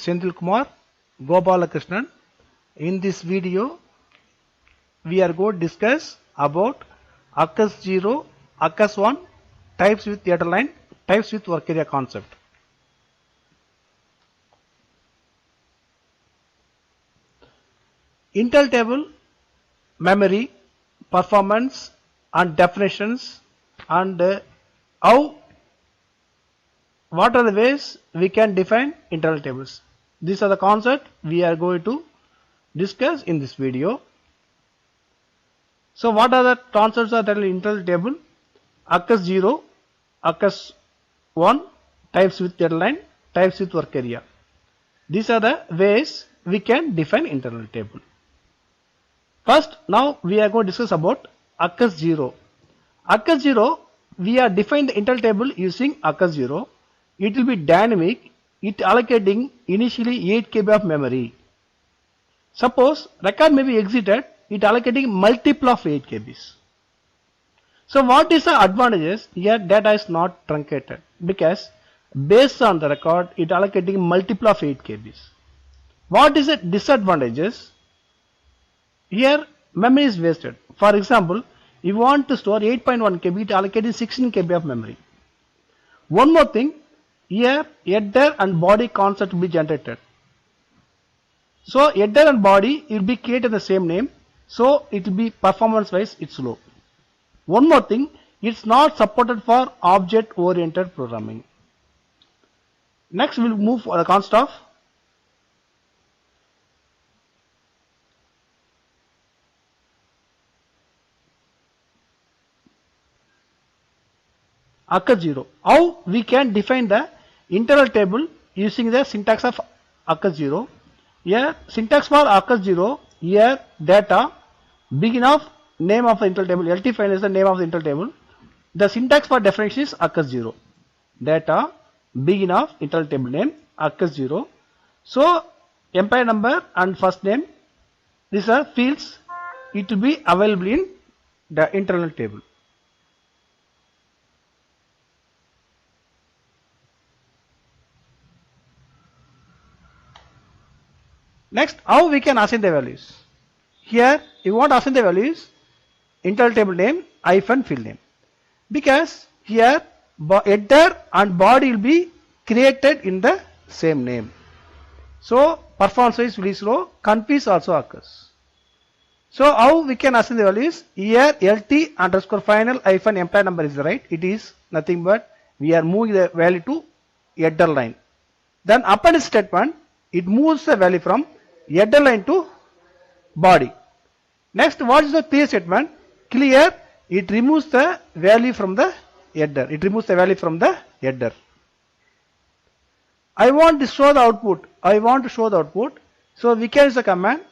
Senthil Kumar Gopalakrishnan. In this video, we are going to discuss about Occurs 0, Occurs 1, types with data line, types with work area concept. InternalTable, memory, performance and definitions, and what are the ways we can define internal tables. These are the concepts we are going to discuss in this video. So what are the concepts of the internal table? Occurs 0, Occurs 1, types with data line, types with work area. These are the ways we can define internal table. First, now we are going to discuss about Occurs 0. Occurs 0, we are defined the internal table using Occurs 0. It will be dynamic, it allocating initially 8 KB of memory. Suppose record may be exited, it allocating multiple of 8 KBs. So what is the advantages? Here data is not truncated because based on the record it allocating multiple of 8 KBs. What is the disadvantages? Here memory is wasted. For example, you want to store 8.1 KB, it allocating 16 KB of memory. One more thing, here header and body concept will be generated. So header and body will be created the same name, so it will be performance wise it's slow. One more thing, it's not supported for object oriented programming. Next we'll move for the concept of Occurs 0. How we can define the internal table using the syntax of Occurs 0. Here syntax for Occurs 0, here data, begin of name of the internal table, LT file is the name of the internal table. The syntax for definition is Occurs 0. Data, begin of internal table name, Occurs 0. So employee number and first name, these are fields, it will be available in the internal table. Next, how we can assign the values? Here, you want to assign the values, internal table name hyphen field name. Because here, header and body will be created in the same name. So, performance wise will be slow, confuse also occurs. So, how we can assign the values? Here, LT underscore final hyphen employee number is right. It is nothing but we are moving the value to header line. Then, append statement, it moves the value from header line to body. Next, what is the clear statement? Clear, it removes the value from the header. It removes the value from the header. I want to show the output. I want to show the output. So we can use the command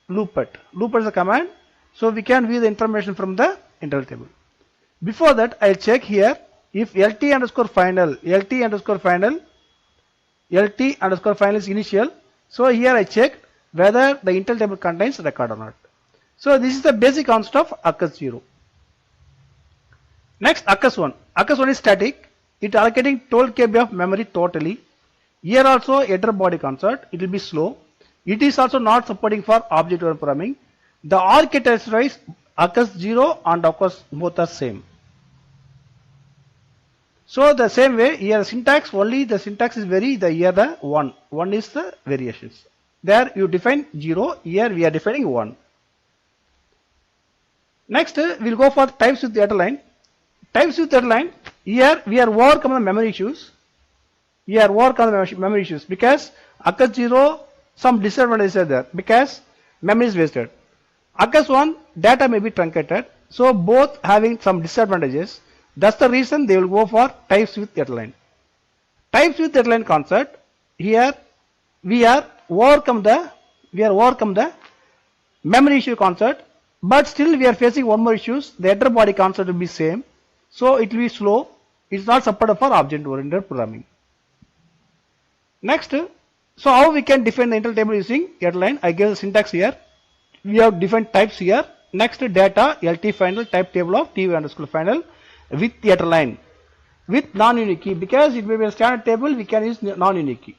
loopet. Loopet is the command. So we can view the information from the internal table. Before that, I'll check here if LT underscore final is initial. So here I check whether the internal table contains record or not. So this is the basic concept of Occurs 0. Next, Occurs 1. Occurs 1 is static. It allocating 12 KB of memory totally. Here also header body concept. It will be slow. It is also not supporting for object oriented programming. The architecture is Occurs 0 and Occurs both are same. So the same way here syntax only the syntax is vary the here the 1. 1 is the variations. There you define 0, here we are defining 1. Next we'll go for types with data line. Types with data line, here we are overcome the memory issues. Here overcome the memory issues because Occurs 0 some disadvantages are there because memory is wasted. Occurs 1 data may be truncated, so both having some disadvantages. That's the reason they will go for types with data line. Types with data line concept, here we are overcome the memory issue concept, but still we are facing one more issues. The header body concept will be same, so it will be slow. It's not supported for object oriented programming. Next, so how we can define the internal table using data line? I gave the syntax here. We have different types here. Next, data LT final type table of TV underscore final with data line with non-unique key, because it may be a standard table, we can use non-unique key.